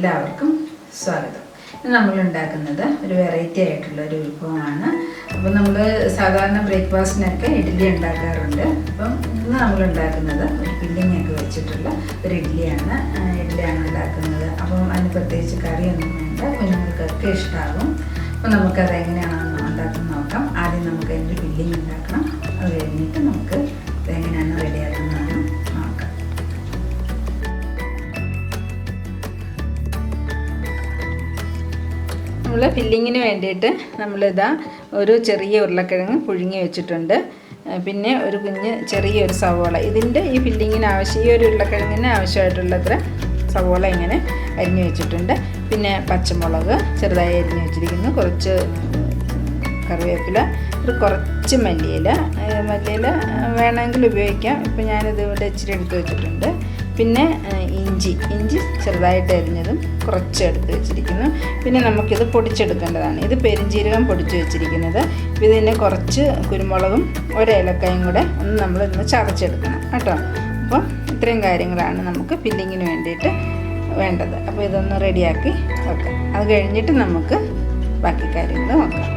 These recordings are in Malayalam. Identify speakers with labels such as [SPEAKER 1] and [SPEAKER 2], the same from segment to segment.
[SPEAKER 1] എല്ലാവർക്കും സ്വാഗതം. നമ്മൾ ഉണ്ടാക്കുന്നത് ഒരു വെറൈറ്റി ആയിട്ടുള്ള ഒരു വിഭവമാണ്. അപ്പോൾ നമ്മൾ സാധാരണ ബ്രേക്ക്ഫാസ്റ്റിനൊക്കെ ഇഡ്ഡലി ഉണ്ടാക്കാറുണ്ട്. അപ്പം ഇന്ന് നമ്മൾ ഉണ്ടാക്കുന്നത് ഒരു ഫില്ലിംഗ് ഒക്കെ വെച്ചിട്ടുള്ള ഒരു ഇഡ്ഡലിയാണ് ഉണ്ടാക്കുന്നത്. അപ്പം അതിന് പ്രത്യേകിച്ച് കറിയൊന്നും വേണ്ട, കുഞ്ഞുങ്ങൾക്കൊക്കെ ഇഷ്ടമാകും. അപ്പം നമുക്കത് എങ്ങനെയാണെന്ന് ഉണ്ടാക്കുന്നത് നോക്കാം. ആദ്യം നമുക്ക് അതിൻ്റെ ഫില്ലിംഗ് ഉണ്ടാക്കണം. അത് കഴിഞ്ഞിട്ട് നമുക്ക് ഇതെങ്ങനെയാണ് റെഡിയാക്കുന്നതെന്ന് നോക്കാം. നമ്മൾ ഫില്ലിങ്ങിന് വേണ്ടിയിട്ട് നമ്മളിതാ ഒരു ചെറിയ ഉരുളക്കിഴങ്ങ് പുഴുങ്ങി വെച്ചിട്ടുണ്ട്. പിന്നെ ഒരു ചെറിയൊരു സവോള, ഇതിൻ്റെ ഈ ഫില്ലിങ്ങിന് ഈ ഒരു ഉരുളക്കിഴങ്ങിന് ആവശ്യമായിട്ടുള്ളത്ര സവോള ഇങ്ങനെ അരിഞ്ഞു വെച്ചിട്ടുണ്ട്. പിന്നെ പച്ചമുളക് ചെറുതായി അരിഞ്ഞു വെച്ചിരിക്കുന്നു, കുറച്ച് കറിവേപ്പില, കുറച്ച് മല്ലിയില വേണമെങ്കിൽ ഉപയോഗിക്കാം. ഇപ്പം ഞാനിത് ഇവിടെ ഇച്ചിരി എടുത്ത് വെച്ചിട്ടുണ്ട്. പിന്നെ ഇഞ്ചി ചെറുതായിട്ട് അരിഞ്ഞതും കുറച്ച് എടുത്ത് വെച്ചിരിക്കുന്നു. പിന്നെ നമുക്കിത് പൊടിച്ചെടുക്കേണ്ടതാണ്. ഇത് പെരുംജീരകം പൊടിച്ച് വെച്ചിരിക്കുന്നത്. ഇതിന് കുറച്ച് കുരുമുളകും ഒരേലക്കായും കൂടെ നമ്മളിന്ന് ചതച്ചെടുക്കണം കേട്ടോ. അപ്പം ഇത്രയും കാര്യങ്ങളാണ് നമുക്ക് ഫില്ലിങ്ങിന് വേണ്ടിയിട്ട് വേണ്ടത്. അപ്പോൾ ഇതൊന്ന് റെഡിയാക്കി വെക്കാം. അത് കഴിഞ്ഞിട്ട് നമുക്ക് ബാക്കി കാര്യങ്ങൾ നോക്കാം.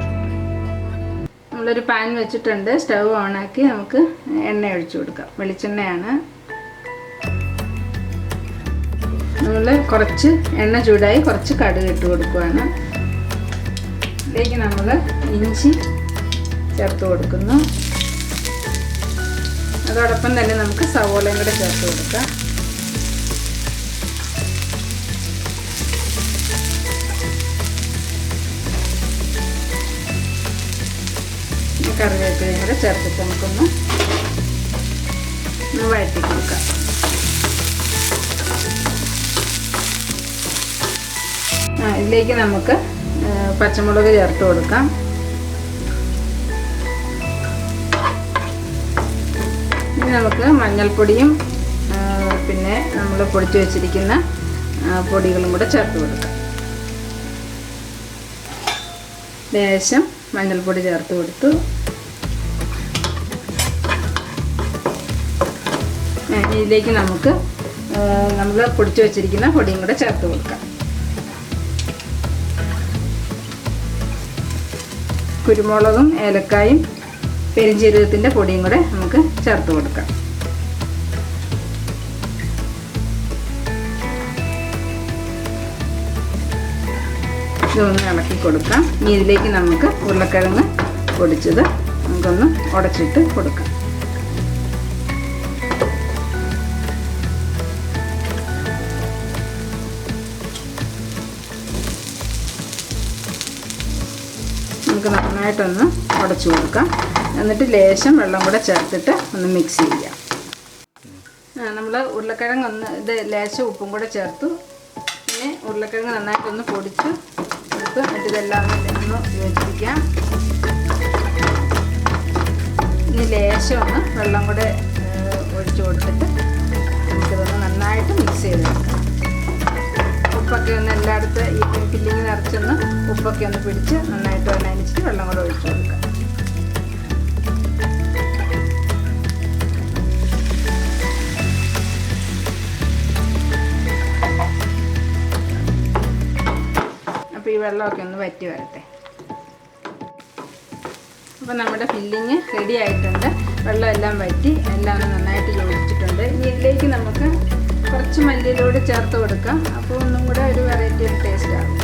[SPEAKER 1] നമ്മളൊരു പാൻ വെച്ചിട്ടുണ്ട്. സ്റ്റവ് ഓണാക്കി നമുക്ക് എണ്ണ ഒഴിച്ചു കൊടുക്കാം. വെളിച്ചെണ്ണയാണ്. നമ്മൾ കുറച്ച് എണ്ണ ചൂടായി കുറച്ച് കടുക് ഇട്ട് കൊടുക്കുകയാണ്. ഇതിലേക്ക് നമ്മൾ ഇഞ്ചി ചേർത്ത് കൊടുക്കുന്നു. അതോടൊപ്പം തന്നെ നമുക്ക് സവോളയും കൂടെ ചേർത്ത് കൊടുക്കാം. കറിവേപ്പിലയും കൂടെ ചേർത്തിട്ട് നമുക്കൊന്ന് വഴറ്റി കൊടുക്കാം. ഇതിലേക്ക് നമുക്ക് പച്ചമുളക് ചേർത്ത് കൊടുക്കാം. ഇനി നമുക്ക് മഞ്ഞൾപ്പൊടിയും പിന്നെ നമ്മൾ പൊടിച്ച് വെച്ചിരിക്കുന്ന പൊടികളും കൂടെ ചേർത്ത് കൊടുക്കാം. ലേശം മഞ്ഞൾപ്പൊടി ചേർത്ത് കൊടുത്തു. ഇതിലേക്ക് നമുക്ക് നമ്മൾ പൊടിച്ച് വെച്ചിരിക്കുന്ന പൊടിയും കൂടെ ചേർത്ത് കൊടുക്കാം. കുരുമുളകും ഏലക്കായും പെരുംജീരകത്തിൻ്റെ പൊടിയും കൂടെ നമുക്ക് ചേർത്ത് കൊടുക്കാം. ഇതൊന്ന് ഇളക്കി കൊടുക്കാം. ഇനി ഇതിലേക്ക് നമുക്ക് ഉരുളക്കിഴങ്ങ് പൊടിച്ചത് നമുക്കൊന്ന് ഉടച്ചിട്ട് കൊടുക്കാം. നമുക്ക് നന്നായിട്ടൊന്ന് ഉടച്ചു കൊടുക്കാം. എന്നിട്ട് ലേശം വെള്ളം കൂടെ ചേർത്തിട്ട് ഒന്ന് മിക്സ് ചെയ്യാം. നമ്മൾ ഉരുളക്കിഴങ്ങ് ഇത് ലേശം ഉപ്പും കൂടെ ചേർത്തു. പിന്നെ ഉരുളക്കിഴങ്ങ് നന്നായിട്ടൊന്ന് പൊടിച്ച് എടുത്ത് എന്നിട്ട് ഇതെല്ലാം ഒന്ന് യോജിപ്പിക്കാം. ഇനി ലേശം ഒന്ന് വെള്ളം കൂടെ ഒഴിച്ചു കൊടുത്തിട്ട് നമുക്കിതൊന്ന് നന്നായിട്ട് മിക്സ് ചെയ്തെടുക്കാം. ഉപ്പൊക്കെ ഒന്ന് എല്ലായിടത്ത് ഈ ഫില്ലിങ് നിറച്ചൊന്ന് ഉപ്പൊക്കെ ഒന്ന് പിടിച്ച് നന്നായിട്ട് അതിനനുസരിച്ച് വെള്ളം കൂടെ ഒഴിച്ചു കൊടുക്കാം. അപ്പോൾ ഈ വെള്ളമൊക്കെ ഒന്ന് വറ്റി വരട്ടെ. അപ്പോൾ നമ്മുടെ ഫില്ലിങ് റെഡി ആയിട്ടുണ്ട്. വെള്ളം എല്ലാം വറ്റി എല്ലാം നന്നായിട്ട് യോജിച്ചിട്ടുണ്ട്. ഇനി ഇതിലേക്ക് നമുക്ക് കുറച്ച് മല്ലിയിലൂടെ ചേർത്ത് കൊടുക്കാം. അപ്പോൾ ഒന്നും കൂടെ ഒരു വെറൈറ്റി ടേസ്റ്റ് ആകും.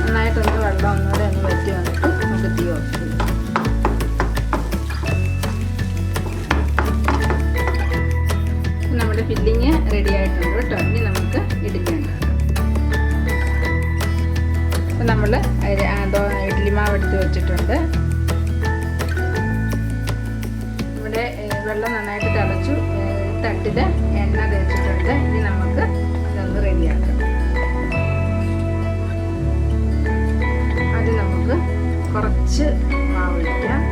[SPEAKER 1] നന്നായിട്ടൊന്ന് വെള്ളം ഒന്നുകൂടെ ഒന്ന് വറ്റി വന്നിട്ട് നമുക്ക് തീ ഓഫ് ചെയ്യാം. നമ്മുടെ ഫില്ലിങ് റെഡി ആയിട്ടുണ്ട് കേട്ടോ. ഇനി നമുക്ക് ഇഡ്ഡലി ഉണ്ടാക്കാം. അപ്പോൾ നമ്മൾ ഇഡ്ഡലി മാവ് എടുത്ത് വെച്ചിട്ടുണ്ട്. ഇവിടെ വെള്ളം നന്നായിട്ട് തിളച്ചു. തട്ടിൽ എണ്ണ തേച്ചിട്ടുണ്ട്. ഇനി നമുക്ക് ഇതൊന്ന് റെഡിയാക്കാം. അത് നമുക്ക് കുറച്ച് മാവ് ഒഴിക്കാം.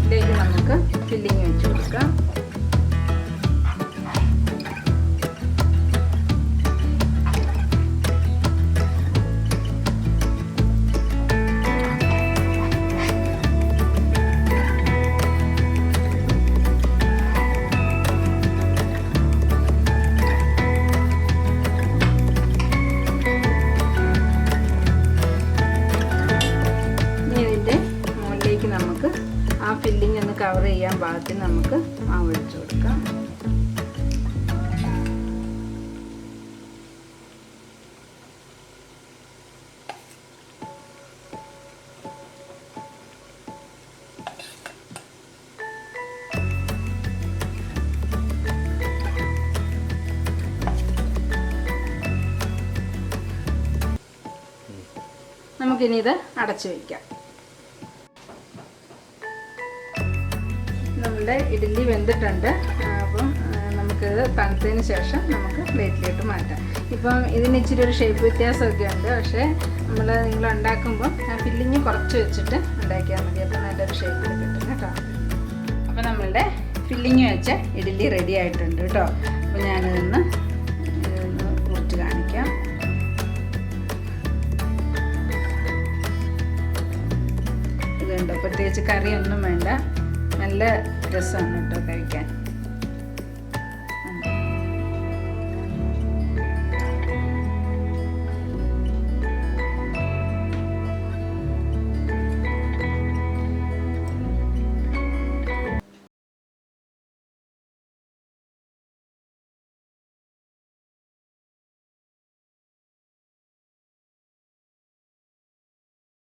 [SPEAKER 1] ഇതിലേക്ക് നമുക്ക് ഫില്ലിങ് വെച്ച് കൊടുക്കാം. കവർ ചെയ്യാൻ പാകത്തിന് നമുക്ക് മാവ് ഒഴിച്ച് കൊടുക്കാം. നമുക്കിനി ഇത് അടച്ചു വയ്ക്കാം. നമ്മുടെ ഇഡ്ഡലി വെന്തിട്ടുണ്ട്. അപ്പം നമുക്കിത് തണുത്തതിന് ശേഷം നമുക്ക് പ്ലേറ്റിലോട്ട് മാറ്റാം. ഇപ്പം ഇതിന് ഇച്ചിരി ഒരു ഷേപ്പ് വ്യത്യാസമൊക്കെ ഉണ്ട്. പക്ഷേ നിങ്ങൾ ഉണ്ടാക്കുമ്പോൾ ആ ഫില്ലിങ് കുറച്ച് വെച്ചിട്ട് ഉണ്ടാക്കിയാൽ മതി. അപ്പോൾ നല്ലൊരു ഷേപ്പിൽ കിട്ടും കേട്ടോ. അപ്പോൾ നമ്മളുടെ ഫില്ലിങ് വെച്ച ഇഡ്ഡലി റെഡി ആയിട്ടുണ്ട് കേട്ടോ. അപ്പോൾ ഞാനിതൊന്ന് മുറിച്ച് കാണിക്കാം. ഇതുണ്ട്, പ്രത്യേകിച്ച് കറിയൊന്നും വേണ്ട, നല്ല രസമാണ് കേട്ടോ കഴിക്കാൻ.